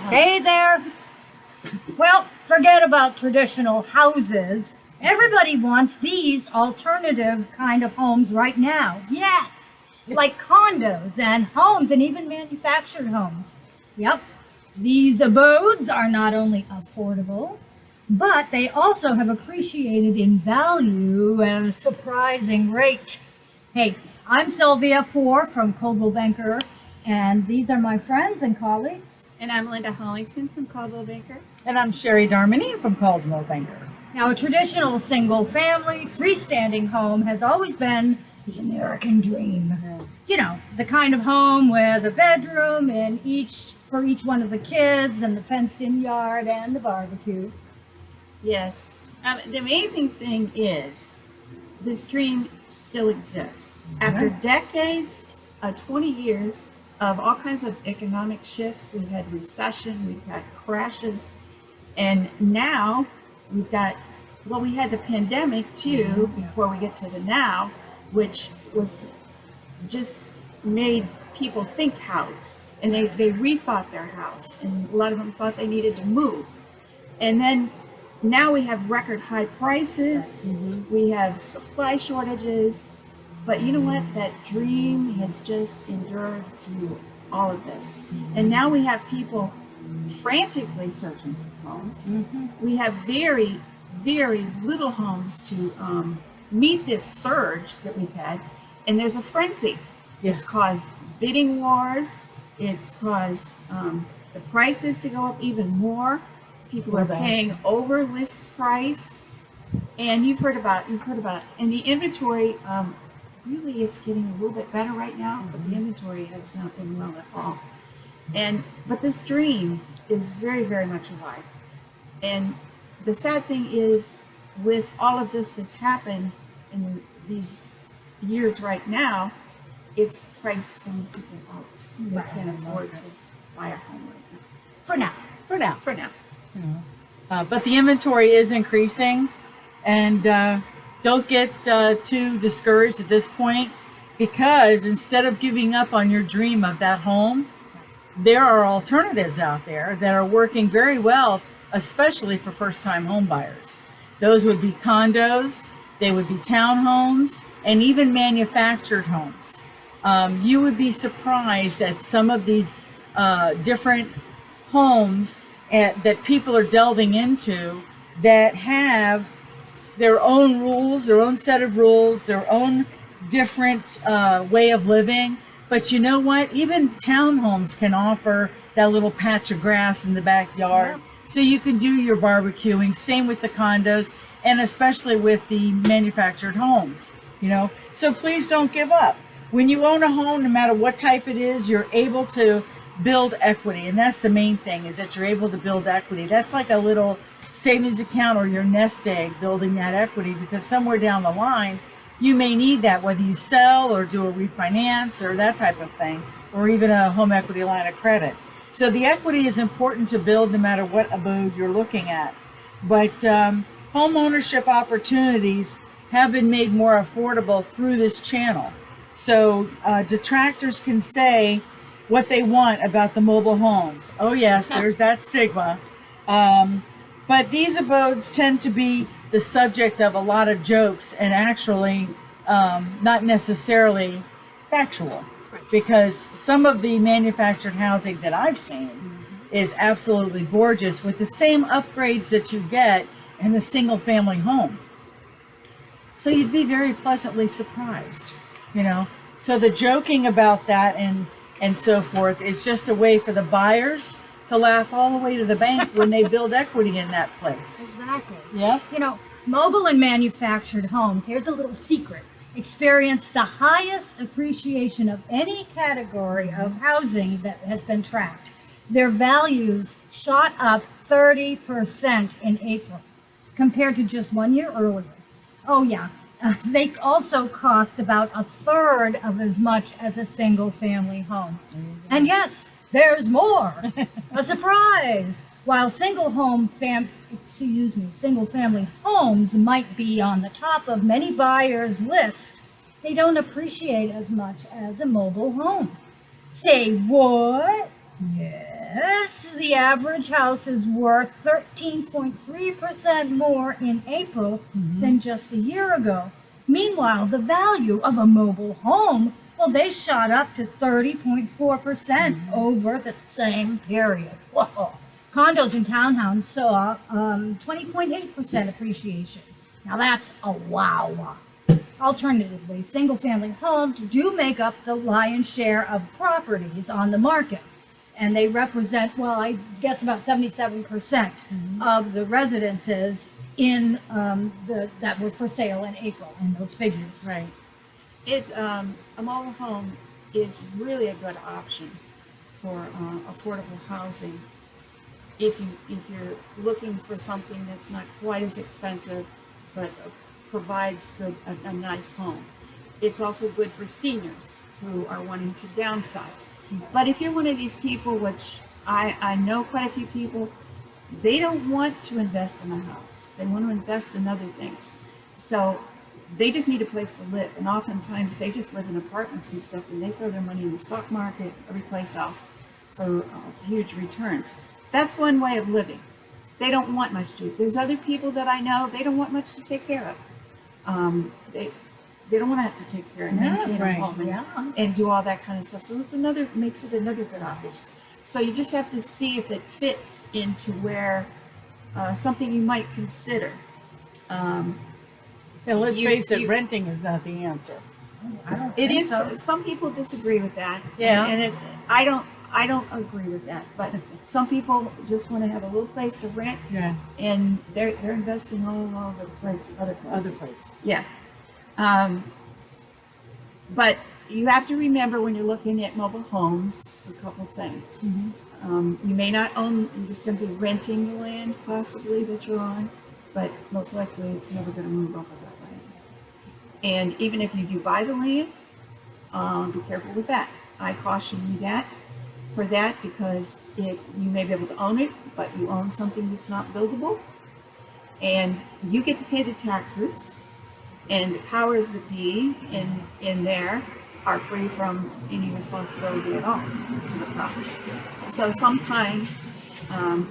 Hey there. Well, forget about traditional houses. Everybody wants these alternative kind of homes right now. Yes. Like condos and homes and even manufactured homes. Yep. These abodes are not only affordable, but they also have appreciated in value at a surprising rate. Hey, I'm Sylvia Four from Coldwell Banker, and these are my friends and colleagues. And I'm Linda Hollington from Coldwell Banker. And I'm Sherry Darmany from Coldwell Banker. Now, a traditional single-family, freestanding home has always been the American dream. You know, the kind of home with a bedroom for each one of the kids, and the fenced-in yard and the barbecue. Yes. The amazing thing is, this dream still exists. After decades, 20 years of all kinds of economic shifts, we've had recession, we've had crashes, and now we've got, well, we had the pandemic too, before we get to the now, which was just made people think house, and they rethought their house, and a lot of them thought they needed to move. And then now we have record high prices, we have supply shortages, but you know what? That dream has just endured through all of this. And now we have people frantically searching for homes. We have very, very little homes to meet this surge that we've had, and there's a frenzy. It's caused bidding wars. It's caused the prices to go up even more. People are paying over list price, and you've heard about it. And the inventory, really, it's getting a little bit better right now, but the inventory has not been well at all. But this dream is very, very much alive. And the sad thing is, with all of this that's happened in these years right now, it's priced some people out. They can't afford to buy a home right now. For now. But the inventory is increasing, and don't get too discouraged at this point, because instead of giving up on your dream of that home, there are alternatives out there that are working very well, especially for first-time home buyers. Those would be condos, they would be townhomes, and even manufactured homes. You would be surprised at some of these different homes that people are delving into that have their own rules, their own set of rules, their own different way of living. But you know what? Even townhomes can offer that little patch of grass in the backyard. So you can do your barbecuing. Same with the condos, and especially with the manufactured homes, you know. So please don't give up. When you own a home, no matter what type it is, you're able to build equity. And that's the main thing, is that you're able to build equity. That's like a little savings account or your nest egg, building that equity, because somewhere down the line, you may need that, whether you sell or do a refinance or that type of thing, or even a home equity line of credit. So the equity is important to build no matter what abode you're looking at. But home ownership opportunities have been made more affordable through this channel. So detractors can say what they want about the mobile homes. Oh yes, there's that stigma. But these abodes tend to be the subject of a lot of jokes, and actually not necessarily factual, because some of the manufactured housing that I've seen is absolutely gorgeous, with the same upgrades that you get in a single family home. So you'd be very pleasantly surprised, you know. So the joking about that and so forth is just a way for the buyers to laugh all the way to the bank when they build equity in that place. Exactly. Yeah. You know, mobile and manufactured homes, here's a little secret, experience the highest appreciation of any category of housing that has been tracked. Their values shot up 30% in April compared to just 1 year earlier. Oh yeah, they also cost about a third of as much as a single family home. And yes, there's more. A surprise. While single family homes might be on the top of many buyers' list, they don't appreciate as much as a mobile home. Say what? Yes, the the average house is worth 13.3% more in April than just a year ago. Meanwhile, the value of a mobile home, well, they shot up to 30.4% over the same period. Whoa. Condos and townhomes saw 20.8% appreciation. Now that's a wow. Alternatively, single-family homes do make up the lion's share of properties on the market. And they represent, well, I guess about 77% of the residences in that were for sale in April in those figures. Right. A mobile home is really a good option for affordable housing. If you're looking for something that's not quite as expensive, but provides a nice home. It's also good for seniors who are wanting to downsize. But if you're one of these people, which I know quite a few people, they don't want to invest in a house. They want to invest in other things. So they just need a place to live. And oftentimes they just live in apartments and stuff, and they throw their money in the stock market, every place else, for huge returns. That's one way of living. They don't want much to do. There's other people that I know, they don't want much to take care of. They don't want to have to take care and maintain a home and do all that kind of stuff. So makes it another good option. So you just have to see if it fits into where something you might consider. And let's face it, renting is not the answer. It is. Some people disagree with that. Yeah. And I don't agree with that. But some people just want to have a little place to rent. Yeah. And they're investing all over the place, other places. Yeah. But you have to remember when you're looking at mobile homes, a couple things. You may not own, you're just going to be renting the land possibly that you're on, but most likely it's never going to move off of that land. And even if you do buy the land, be careful with that. I caution you for that because you may be able to own it, but you own something that's not buildable, and you get to pay the taxes. And the powers that be in there are free from any responsibility at all to the property. So sometimes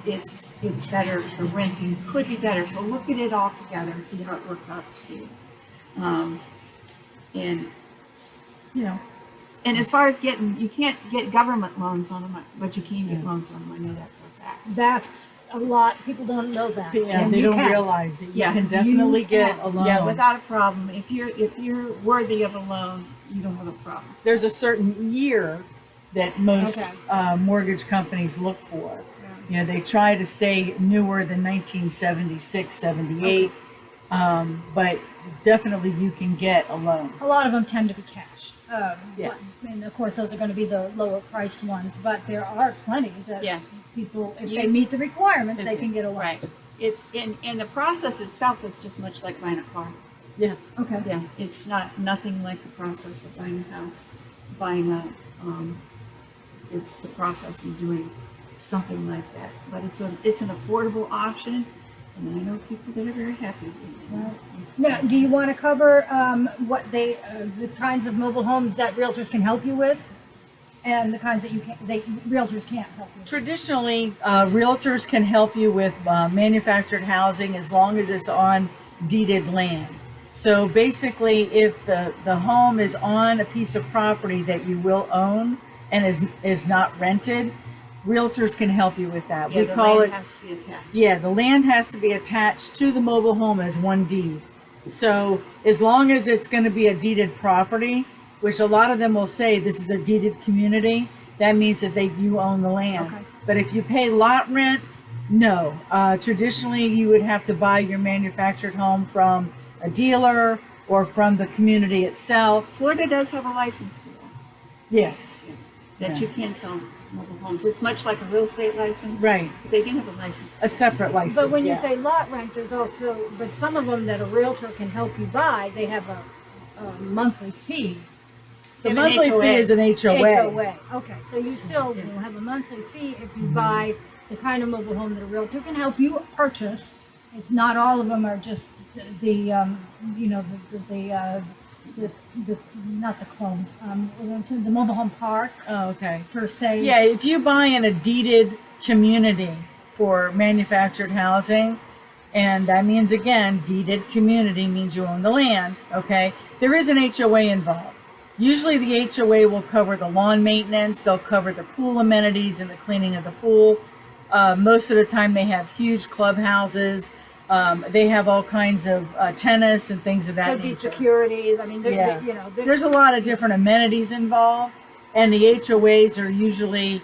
it's better, the renting could be better. So look at it all together and see how it works out to you. And as far as you can't get government loans on them, but you can get loans on them. I know that for a fact. That's a lot. People don't know that. Yeah, And they you don't can. realize it. You Yeah, can definitely you get can. a loan. Yeah, without a problem. If you're worthy of a loan, you don't have a problem. There's a certain year that most mortgage companies look for. You know, they try to stay newer than 1976, 78, but definitely you can get a loan. A lot of them tend to be cash. Yeah. And of course, those are going to be the lower priced ones, but there are plenty that people, if they meet the requirements, they can get a loan. Right. It's in the process itself is just much like buying a car. Yeah. Okay. Yeah, it's nothing like the process of buying a house, it's the process of doing something like that. But it's an affordable option, and I know people that are very happy with it. Now, do you want to cover what the kinds of mobile homes that realtors can help you with, and the kinds that realtors can't help you with? Traditionally, realtors can help you with manufactured housing as long as it's on deeded land. So basically, if the home is on a piece of property that you will own and is not rented, realtors can help you with that. Yeah, We call it. has to be attached. Yeah, the land has to be attached to the mobile home as one deed. So as long as it's going to be a deeded property, which a lot of them will say this is a deeded community, that means that you own the land. Okay. But if you pay lot rent, no. Traditionally, you would have to buy your manufactured home from a dealer or from the community itself. Florida does have a license for that. Yes. That you can sell mobile homes. It's much like a real estate license. Right. But they do have a license. A separate license. But when you yeah. say lot rent, there's also, but some of them that a realtor can help you buy, they have a monthly fee. The They have an monthly HOA. fee is an HOA. HOA. Okay, so you still will have a monthly fee if you buy the kind of mobile home that a realtor can help you purchase. It's not all of them are just not the clone, the mobile home park Oh, okay. per se. Yeah, if you buy in a deeded community for manufactured housing. And that means, again, deeded community means you own the land, okay? There is an HOA involved. Usually the HOA will cover the lawn maintenance, they'll cover the pool amenities and the cleaning of the pool. Most of the time they have huge clubhouses. They have all kinds of tennis and things of that Could be nature. securities. I mean, Yeah. you know, There's a lot of different amenities involved, and the HOAs are usually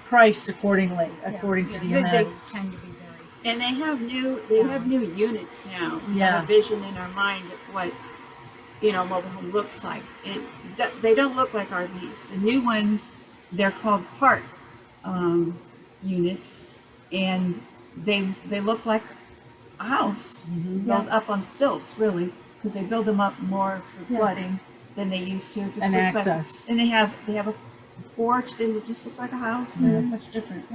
priced accordingly, according to the they amenities. tend to be very. And they have new units now. We Yeah. have a vision in our mind of what, you know, mobile home looks like. They don't look like RVs. The new ones, they're called park units, and they look like a house built up on stilts, really, because they build them up more for Yeah. flooding than they used to. It just And looks access. Like, and they have a porch. They just look like a house. They look much different.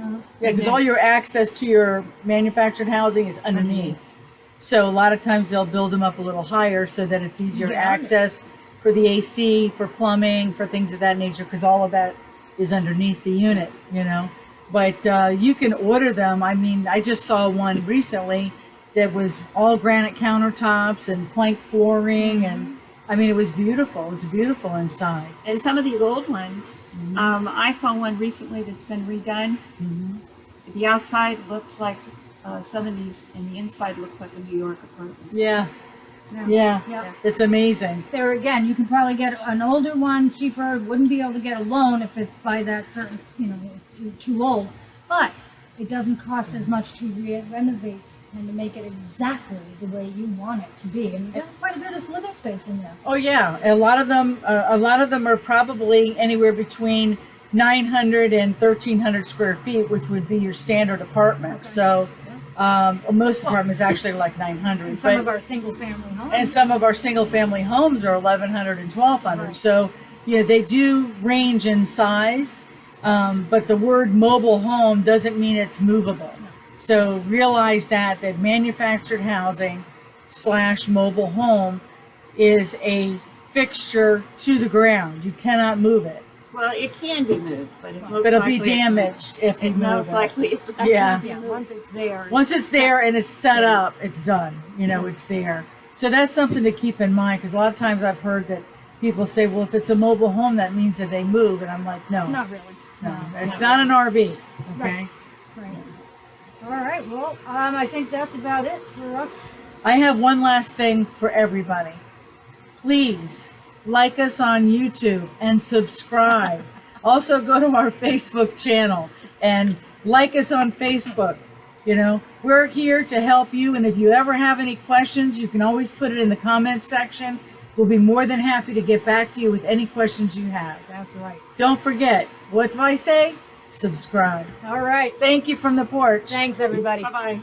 Yeah, because all your access to your manufactured housing is underneath. So a lot of times they'll build them up a little higher so that it's easier to Yeah. access for the AC, for plumbing, for things of that nature, because all of that is underneath the unit, you know. But you can order them. I mean, I just saw one recently that was all granite countertops and plank flooring, and I mean, it was beautiful. It was beautiful inside. And some of these old ones, I saw one recently that's been redone. The outside looks like 70s, and the inside looks like a New York apartment. Yeah, Yeah. it's amazing. There again, you can probably get an older one cheaper. Wouldn't be able to get a loan if it's by that certain, you know, you're too old. But it doesn't cost as much to renovate and to make it exactly the way you want it to be. And there's quite a bit of living space in there. Oh yeah, a lot of them are probably anywhere between 900 and 1,300 square feet, which would be your standard apartment. So most apartments actually are like 900. And some but- of our single family homes. and some of our single family homes are 1,100 and 1,200. Right. So, you know, they do range in size, but the word mobile home doesn't mean it's movable. So realize that manufactured housing / mobile home is a fixture to the ground. You cannot move it. Well, it can be moved, but it most But it'll likely be damaged if you It move most it. likely it's not Yeah. gonna be Yeah, moved. once it's there. Once it's there and it's set up, it's done. You know, it's there. So that's something to keep in mind, because a lot of times I've heard that people say, well, if it's a mobile home, that means that they move. And I'm like, no, Not really. no, it's not an RV. Okay. Right. All right. Well, I think that's about it for us. I have one last thing for everybody. Please like us on YouTube and subscribe. Also go to our Facebook channel and like us on Facebook. You know, we're here to help you. And if you ever have any questions, you can always put it in the comments section. We'll be more than happy to get back to you with any questions you have. That's right. Don't forget, what do I say? Subscribe. All right. Thank you from the porch. Thanks, everybody. Bye-bye.